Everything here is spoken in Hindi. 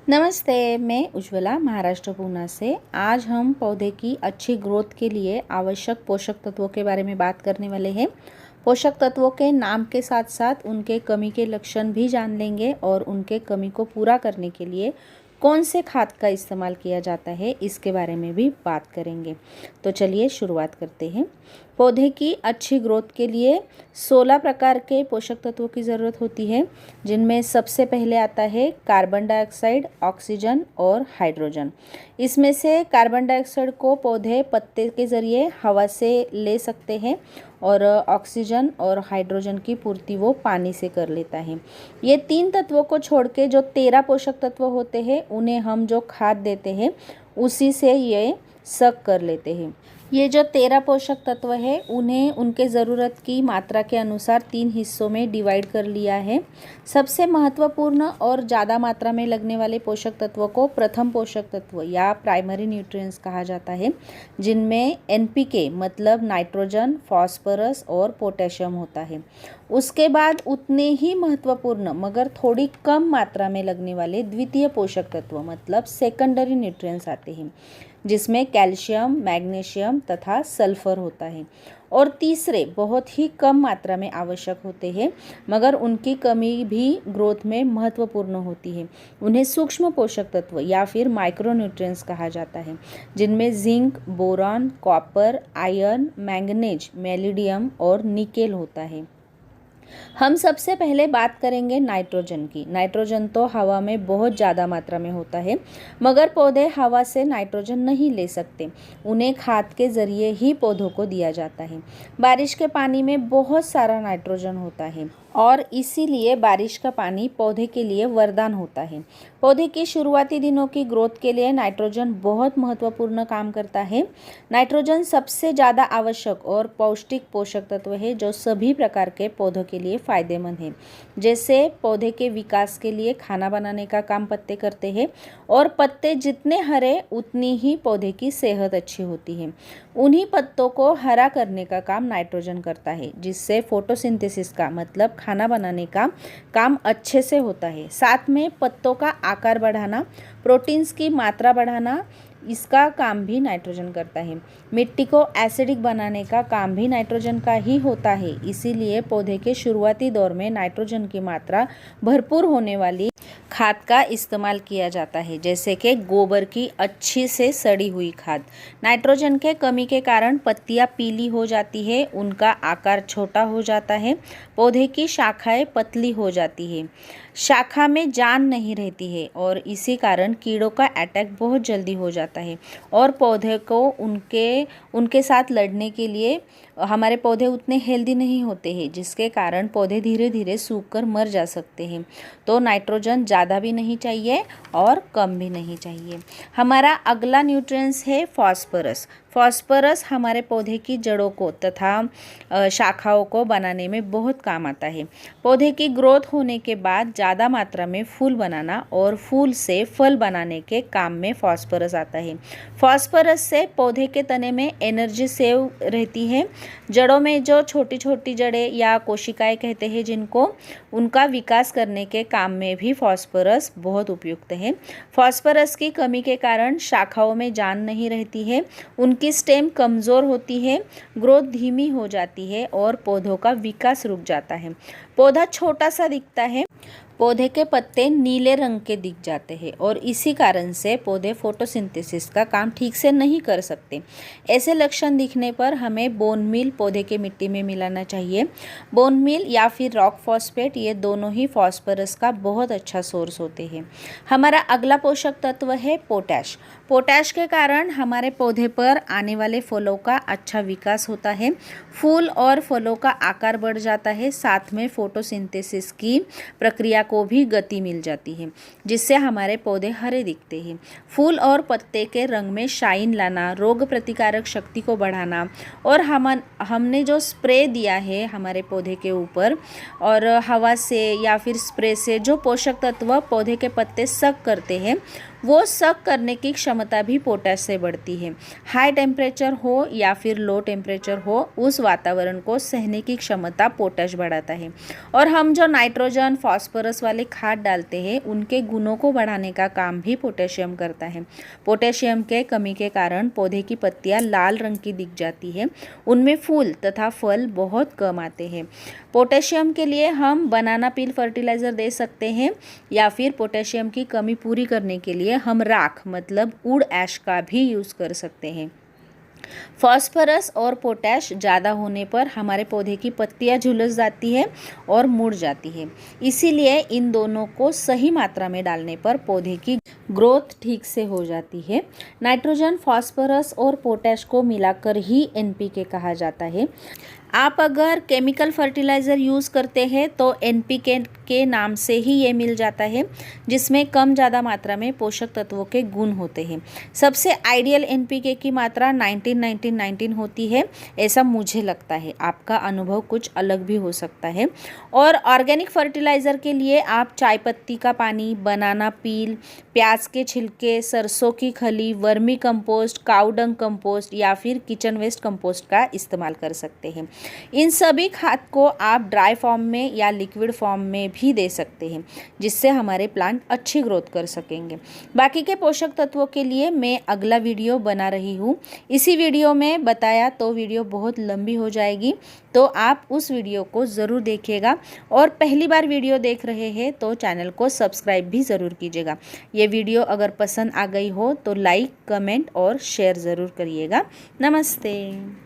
नमस्ते, मैं उज्ज्वला महाराष्ट्र पूना से। आज हम पौधे की अच्छी ग्रोथ के लिए आवश्यक पोषक तत्वों के बारे में बात करने वाले हैं। पोषक तत्वों के नाम के साथ साथ उनके कमी के लक्षण भी जान लेंगे और उनके कमी को पूरा करने के लिए कौन से खाद का इस्तेमाल किया जाता है इसके बारे में भी बात करेंगे। तो चलिए शुरुआत करते हैं। पौधे की अच्छी ग्रोथ के लिए 16 प्रकार के पोषक तत्वों की ज़रूरत होती है, जिनमें सबसे पहले आता है कार्बन डाइऑक्साइड, ऑक्सीजन और हाइड्रोजन। इसमें से कार्बन डाइऑक्साइड को पौधे पत्ते के ज़रिए हवा से ले सकते हैं और ऑक्सीजन और हाइड्रोजन की पूर्ति वो पानी से कर लेता है। ये 3 तत्वों को छोड़ के जो 13 पोषक तत्व होते हैं उन्हें हम जो खाद देते हैं उसी से ये सक कर लेते हैं। ये जो 13 पोषक तत्व है उन्हें उनके ज़रूरत की मात्रा के अनुसार 3 हिस्सों में डिवाइड कर लिया है। सबसे महत्वपूर्ण और ज़्यादा मात्रा में लगने वाले पोषक तत्वों को प्रथम पोषक तत्व या प्राइमरी न्यूट्रिएंट्स कहा जाता है, जिनमें एनपीके मतलब नाइट्रोजन, फॉस्फोरस और पोटेशियम होता है। उसके बाद उतने ही महत्वपूर्ण मगर थोड़ी कम मात्रा में लगने वाले द्वितीय पोषक तत्व मतलब सेकेंडरी न्यूट्रिएंट्स आते हैं, जिसमें कैल्शियम, मैग्नीशियम तथा सल्फर होता है। और तीसरे बहुत ही कम मात्रा में आवश्यक होते हैं मगर उनकी कमी भी ग्रोथ में महत्वपूर्ण होती है। उन्हें सूक्ष्म पोषक तत्व या फिर माइक्रोन्यूट्रिएंट्स कहा जाता है, जिनमें zinc, boron, copper, iron, manganese, molybdenum और निकेल होता है। हम सबसे पहले बात करेंगे नाइट्रोजन की। नाइट्रोजन तो हवा में बहुत ज़्यादा मात्रा में होता है मगर पौधे हवा से नाइट्रोजन नहीं ले सकते, उन्हें खाद के ज़रिए ही पौधों को दिया जाता है। बारिश के पानी में बहुत सारा नाइट्रोजन होता है और इसीलिए बारिश का पानी पौधे के लिए वरदान होता है। पौधे की शुरुआती दिनों की ग्रोथ के लिए नाइट्रोजन बहुत महत्वपूर्ण काम करता है। नाइट्रोजन सबसे ज़्यादा आवश्यक और पौष्टिक पोषक तत्व है जो सभी प्रकार के पौधों के लिए फ़ायदेमंद है। जैसे पौधे के विकास के लिए खाना बनाने का काम पत्ते करते हैं और पत्ते जितने हरे उतनी ही पौधे की सेहत अच्छी होती है। उन्हीं पत्तों को हरा करने का काम नाइट्रोजन करता है, जिससे फोटोसिंथेसिस का मतलब खाना बनाने का काम अच्छे से होता है। साथ में पत्तों का आकार बढ़ाना, प्रोटीन्स की मात्रा बढ़ाना, इसका काम भी नाइट्रोजन करता है। मिट्टी को एसिडिक बनाने का काम भी नाइट्रोजन का ही होता है। इसीलिए पौधे के शुरुआती दौर में नाइट्रोजन की मात्रा भरपूर होने वाली खाद का इस्तेमाल किया जाता है, जैसे कि गोबर की अच्छी से सड़ी हुई खाद। नाइट्रोजन के कमी के कारण पत्तियां पीली हो जाती है, उनका आकार छोटा हो जाता है, पौधे की शाखाएं पतली हो जाती है, शाखा में जान नहीं रहती है और इसी कारण कीड़ों का अटैक बहुत जल्दी हो जाता है और पौधे को उनके साथ लड़ने के लिए हमारे पौधे उतने हेल्दी नहीं होते हैं, जिसके कारण पौधे धीरे धीरे सूख कर मर जा सकते हैं। तो नाइट्रोजन ज़्यादा भी नहीं चाहिए और कम भी नहीं चाहिए। हमारा अगला न्यूट्रिएंट्स है फॉस्फोरस। फॉस्फोरस हमारे पौधे की जड़ों को तथा शाखाओं को बनाने में बहुत काम आता है। पौधे की ग्रोथ होने के बाद ज़्यादा मात्रा में फूल बनाना और फूल से फल बनाने के काम में फॉस्फोरस आता है। फॉस्फोरस से पौधे के तने में एनर्जी सेव रहती है। जड़ों में जो छोटी छोटी जड़ें या कोशिकाएं कहते हैं जिनको, उनका विकास करने के काम में भी फॉस्फोरस बहुत उपयुक्त है। फॉस्फोरस की कमी के कारण शाखाओं में जान नहीं रहती है, उनकी स्टेम कमज़ोर होती है, ग्रोथ धीमी हो जाती है और पौधों का विकास रुक जाता है। पौधा छोटा सा दिखता है, पौधे के पत्ते नीले रंग के दिख जाते हैं और इसी कारण से पौधे फोटोसिंथेसिस का काम ठीक से नहीं कर सकते। ऐसे लक्षण दिखने पर हमें बोन मील पौधे के मिट्टी में मिलाना चाहिए। बोन मील या फिर रॉक फॉस्फेट, ये दोनों ही फॉस्फोरस का बहुत अच्छा सोर्स होते हैं। हमारा अगला पोषक तत्व है पोटैश। पोटैश के कारण हमारे पौधे पर आने वाले फलों का अच्छा विकास होता है, फूल और फलों का आकार बढ़ जाता है, साथ में फोटोसिंथेसिस की प्रक्रिया को भी गति मिल जाती है, जिससे हमारे पौधे हरे दिखते हैं। फूल और पत्ते के रंग में शाइन लाना, रोग प्रतिकारक शक्ति को बढ़ाना और हमने जो स्प्रे दिया है हमारे पौधे के ऊपर और हवा से या फिर स्प्रे से जो पोषक तत्व पौधे के पत्ते सक करते हैं, वो सक करने की क्षमता भी पोटैश से बढ़ती है। हाई टेम्परेचर हो या फिर लो टेम्परेचर हो, उस वातावरण को सहने की क्षमता पोटैश बढ़ाता है। और हम जो नाइट्रोजन, फॉस्फोरस फॉस्फोरस वाले खाद डालते हैं उनके गुणों को बढ़ाने का काम भी पोटेशियम करता है। पोटेशियम के कमी के कारण पौधे की पत्तियां लाल रंग की दिख जाती है, उनमें फूल तथा फल बहुत कम आते हैं। पोटेशियम के लिए हम बनाना पील फर्टिलाइज़र दे सकते हैं या फिर पोटेशियम की कमी पूरी करने के लिए हम राख मतलब वुड ऐश का भी यूज़ कर सकते हैं। फास्फोरस और पोटैश ज़्यादा होने पर हमारे पौधे की पत्तियां झुलस जाती है और मुड़ जाती है, इसीलिए इन दोनों को सही मात्रा में डालने पर पौधे की ग्रोथ ठीक से हो जाती है। नाइट्रोजन, फास्फोरस और पोटैश को मिलाकर ही एनपीके कहा जाता है। आप अगर केमिकल फर्टिलाइज़र यूज़ करते हैं तो एनपीके के नाम से ही ये मिल जाता है, जिसमें कम ज़्यादा मात्रा में पोषक तत्वों के गुण होते हैं। सबसे आइडियल एनपीके की मात्रा 19-19-19 होती है, ऐसा मुझे लगता है। आपका अनुभव कुछ अलग भी हो सकता है। और ऑर्गेनिक फर्टिलाइज़र के लिए आप चाय पत्ती का पानी, बनाना पील, प्याज के छिलके, सरसों की खली, वर्मी कंपोस्ट, काऊ डंग कंपोस्ट या फिर किचन वेस्ट कंपोस्ट का इस्तेमाल कर सकते हैं। इन सभी खाद को आप ड्राई फॉर्म में या लिक्विड फॉर्म में भी दे सकते हैं, जिससे हमारे प्लांट अच्छी ग्रोथ कर सकेंगे। बाकी के पोषक तत्वों के लिए मैं अगला वीडियो बना रही हूँ। इसी वीडियो में बताया तो वीडियो बहुत लंबी हो जाएगी, तो आप उस वीडियो को ज़रूर देखिएगा। और पहली बार वीडियो देख रहे हैं तो चैनल को सब्सक्राइब भी ज़रूर कीजिएगा। ये वीडियो अगर पसंद आ गई हो तो लाइक, कमेंट और शेयर ज़रूर करिएगा। नमस्ते।